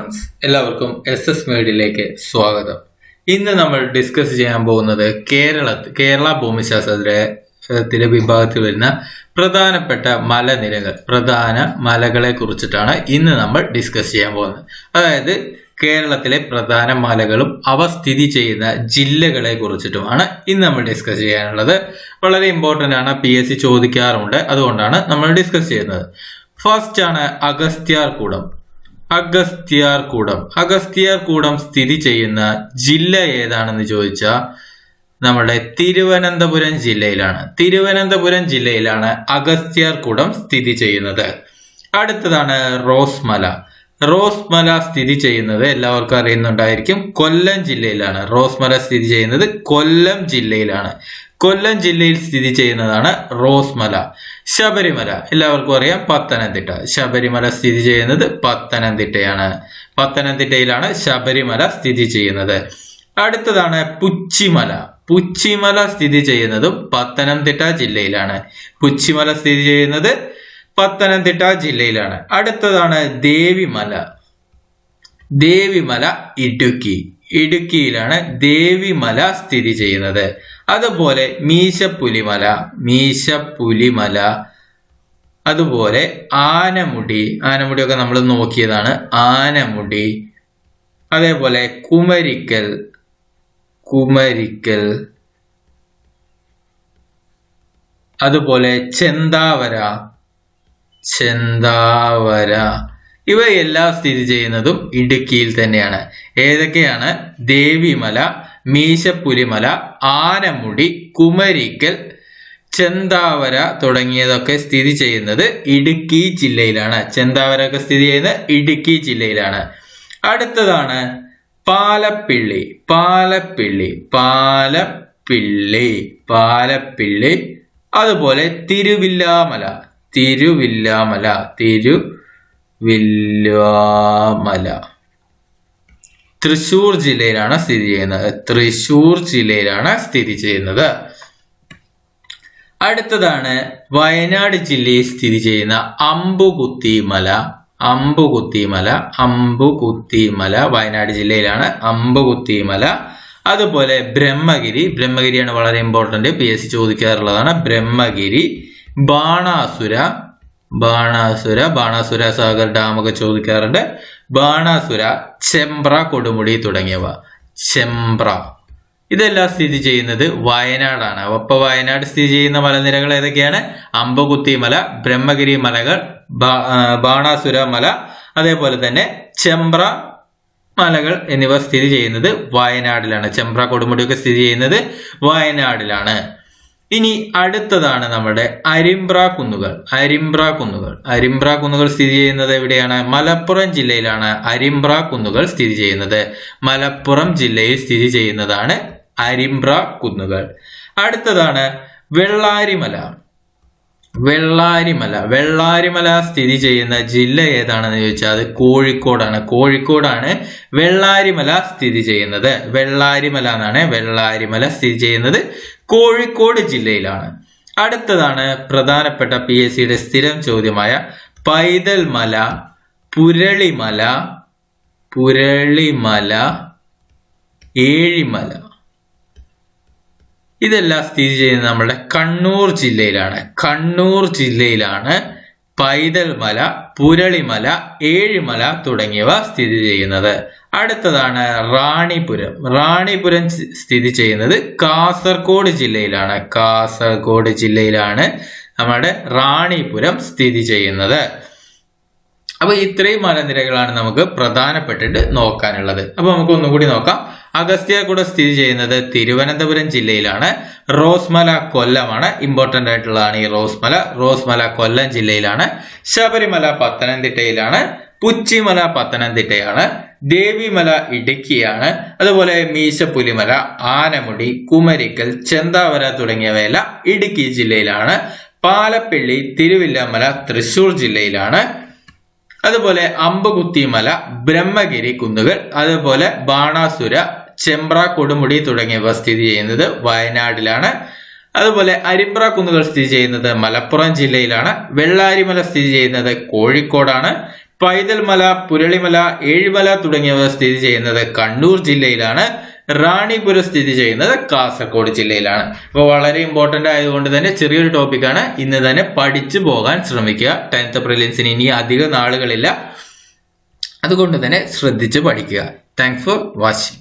Friends, എല്ലാവർക്കും SS മീഡിയയിലേക്ക് സ്വാഗതം. ഇന്ന് നമ്മൾ ഡിസ്കസ് ചെയ്യാൻ പോകുന്നത് കേരള ഭൂമിശാസ്ത്രത്തിലെ വിഭാഗത്തിൽ വരുന്ന പ്രധാനപ്പെട്ട പ്രധാന മലകളെ കുറിച്ചിട്ടാണ് ഇന്ന് നമ്മൾ ഡിസ്കസ് ചെയ്യാൻ പോകുന്നത്. അതായത് കേരളത്തിലെ പ്രധാന മലകളും അവ സ്ഥിതി ചെയ്യുന്ന ജില്ലകളെ കുറിച്ചിട്ടുമാണ് ഇന്ന് നമ്മൾ ഡിസ്കസ് ചെയ്യാനുള്ളത്. വളരെ ഇമ്പോർട്ടന്റ് ആണ്, PSC ചോദിക്കാറുണ്ട്, അതുകൊണ്ടാണ് നമ്മൾ ഡിസ്കസ് ചെയ്യുന്നത്. ഫസ്റ്റ് ആണ് അഗസ്ത്യാർകൂടം സ്ഥിതി ചെയ്യുന്ന ജില്ല ഏതാണെന്ന് ചോദിച്ചാൽ നമ്മുടെ തിരുവനന്തപുരം ജില്ലയിലാണ് അഗസ്ത്യാർകൂടം സ്ഥിതി ചെയ്യുന്നത്. അടുത്തതാണ് റോസ്മല സ്ഥിതി ചെയ്യുന്നത് എല്ലാവർക്കും അറിയുന്നുണ്ടായിരിക്കും, കൊല്ലം ജില്ലയിലാണ്. റോസ്മല സ്ഥിതി ചെയ്യുന്നത് കൊല്ലം ജില്ലയിൽ സ്ഥിതി ചെയ്യുന്നതാണ് റോസ്മല. ശബരിമല എല്ലാവർക്കും അറിയാം, പത്തനംതിട്ട. ശബരിമല സ്ഥിതി ചെയ്യുന്നത് പത്തനംതിട്ടയിലാണ് ശബരിമല സ്ഥിതി ചെയ്യുന്നത്. അടുത്തതാണ് പുച്ചിമല സ്ഥിതി ചെയ്യുന്നതും പത്തനംതിട്ട ജില്ലയിലാണ്. അടുത്തതാണ് ദേവിമല ഇടുക്കിയിലാണ് ദേവിമല സ്ഥിതി ചെയ്യുന്നത്. അതുപോലെ മീശപ്പുലിമല, അതുപോലെ ആനമുടിയൊക്കെ നമ്മൾ നോക്കിയതാണ്. ആനമുടി, അതേപോലെ കുമരിക്കൽ, അതുപോലെ ചെന്താവര ഇവയെല്ലാം സ്ഥിതി ചെയ്യുന്നതും ഇടുക്കിയിൽ തന്നെയാണ്. ഏതൊക്കെയാണ്? ദേവിമല, മീശപ്പുലിമല, ആനമുടി, കുമരിക്കൽ, ചെന്താവര തുടങ്ങിയതൊക്കെ സ്ഥിതി ചെയ്യുന്നത് ഇടുക്കി ജില്ലയിലാണ്. ചെന്താവരൊക്കെ സ്ഥിതി ചെയ്യുന്നത് ഇടുക്കി ജില്ലയിലാണ്. അടുത്തതാണ് പാലപ്പിള്ളി, അതുപോലെ തിരുവില്ലാമല തൃശ്ശൂർ ജില്ലയിലാണ് സ്ഥിതി ചെയ്യുന്നത്. അടുത്തതാണ് വയനാട് ജില്ലയിൽ സ്ഥിതി ചെയ്യുന്ന അമ്പുകുത്തിമല വയനാട് ജില്ലയിലാണ് അമ്പുകുത്തിമല. അതുപോലെ ബ്രഹ്മഗിരിയാണ് വളരെ ഇമ്പോർട്ടന്റ്, PSC ചോദിക്കാറുള്ളതാണ്. ബ്രഹ്മഗിരി, ബാണാസുര സാഗർ ഡാം ഒക്കെ ചോദിക്കാറുണ്ട്. ബാണാസുര, ചെമ്പ്ര, കൊടുമുടി തുടങ്ങിയവ. ഇതെല്ലാം സ്ഥിതി ചെയ്യുന്നത് വയനാടാണ്. അപ്പൊ വയനാട് സ്ഥിതി ചെയ്യുന്ന മലനിരകൾ ഏതൊക്കെയാണ്? അമ്പുകുത്തിമല, ബ്രഹ്മഗിരി മലകൾ, ബാണാസുര മല, അതേപോലെ തന്നെ ചെമ്പ്ര മലകൾ എന്നിവ സ്ഥിതി ചെയ്യുന്നത് വയനാടിലാണ്. ചെമ്പ്ര, കൊടുമുടിയൊക്കെ സ്ഥിതി ചെയ്യുന്നത് വയനാടിലാണ്. ഇനി അടുത്തതാണ് നമ്മുടെ അരിമ്പ്ര കുന്നുകൾ സ്ഥിതി ചെയ്യുന്നത് എവിടെയാണ്? മലപ്പുറം ജില്ലയിലാണ് അരിമ്പ്ര കുന്നുകൾ സ്ഥിതി ചെയ്യുന്നത്. മലപ്പുറം ജില്ലയിൽ സ്ഥിതി ചെയ്യുന്നതാണ് അരിമ്പ്ര കുന്നുകൾ. അടുത്തതാണ് വെള്ളാരിമല സ്ഥിതി ചെയ്യുന്ന ജില്ല ഏതാണെന്ന് ചോദിച്ചാൽ അത് കോഴിക്കോടാണ് വെള്ളാരിമല സ്ഥിതി ചെയ്യുന്നത്. വെള്ളാരിമല സ്ഥിതി ചെയ്യുന്നത് കോഴിക്കോട് ജില്ലയിലാണ്. അടുത്തതാണ് പ്രധാനപ്പെട്ട PSCയുടെ സ്ഥിരം ചോദ്യമായ പൈതൽ മല, പുരളിമല, ഏഴിമല. ഇതെല്ലാം സ്ഥിതി ചെയ്യുന്നത് നമ്മുടെ കണ്ണൂർ ജില്ലയിലാണ് പൈതൽ മല, പുരളിമല, ഏഴിമല തുടങ്ങിയവ സ്ഥിതി ചെയ്യുന്നത്. അടുത്തതാണ് റാണിപുരം സ്ഥിതി ചെയ്യുന്നത് കാസർഗോഡ് ജില്ലയിലാണ് നമ്മുടെ റാണിപുരം സ്ഥിതി ചെയ്യുന്നത്. അപ്പൊ ഇത്രയും മലനിരകളാണ് നമുക്ക് പ്രധാനപ്പെട്ടിട്ട് നോക്കാനുള്ളത്. അപ്പൊ നമുക്ക് ഒന്നുകൂടി നോക്കാം. അഗസ്ത്യാർകൂടം സ്ഥിതി ചെയ്യുന്നത് തിരുവനന്തപുരം ജില്ലയിലാണ്. റോസ്മല കൊല്ലമാണ്, ഇമ്പോർട്ടന്റ് ആയിട്ടുള്ളതാണ് ഈ റോസ്മല കൊല്ലം ജില്ലയിലാണ്. ശബരിമല പത്തനംതിട്ടയിലാണ്. പുച്ചിമല പത്തനംതിട്ടയാണ്. ദേവിമല ഇടുക്കിയാണ്. അതുപോലെ മീശപ്പുലിമല, ആനമുടി, കുമരിക്കൽ, ചെന്താവര തുടങ്ങിയവയെല്ലാം ഇടുക്കി ജില്ലയിലാണ്. പാലപ്പിള്ളി, തിരുവില്ലാമല തൃശ്ശൂർ ജില്ലയിലാണ്. അതുപോലെ അമ്പുകുത്തിമല, ബ്രഹ്മഗിരി കുന്നുകൾ, അതുപോലെ ബാണാസുര, ചെമ്പ്ര, കൊടുമുടി തുടങ്ങിയവ സ്ഥിതി ചെയ്യുന്നത് വയനാട്ടിലാണ്. അതുപോലെ അരിമ്പ്ര കുന്നുകൾ സ്ഥിതി ചെയ്യുന്നത് മലപ്പുറം ജില്ലയിലാണ്. വെള്ളാരിമല സ്ഥിതി ചെയ്യുന്നത് കോഴിക്കോടാണ്. പൈതൽ മല, പുരളിമല, ഏഴിമല തുടങ്ങിയവ സ്ഥിതി ചെയ്യുന്നത് കണ്ണൂർ ജില്ലയിലാണ്. റാണിപുരം സ്ഥിതി ചെയ്യുന്നത് കാസർഗോഡ് ജില്ലയിലാണ്. അപ്പോൾ വളരെ ഇമ്പോർട്ടന്റ് ആയതുകൊണ്ട് തന്നെ ചെറിയൊരു ടോപ്പിക്കാണ്. ഇന്ന് തന്നെ പഠിച്ചു പോകാൻ ശ്രമിക്കുക. 10th പ്രിലിംസിന് ഇനി അധിക നാളുകളില്ല, അതുകൊണ്ട് തന്നെ ശ്രദ്ധിച്ച് പഠിക്കുക. Thanks for watching.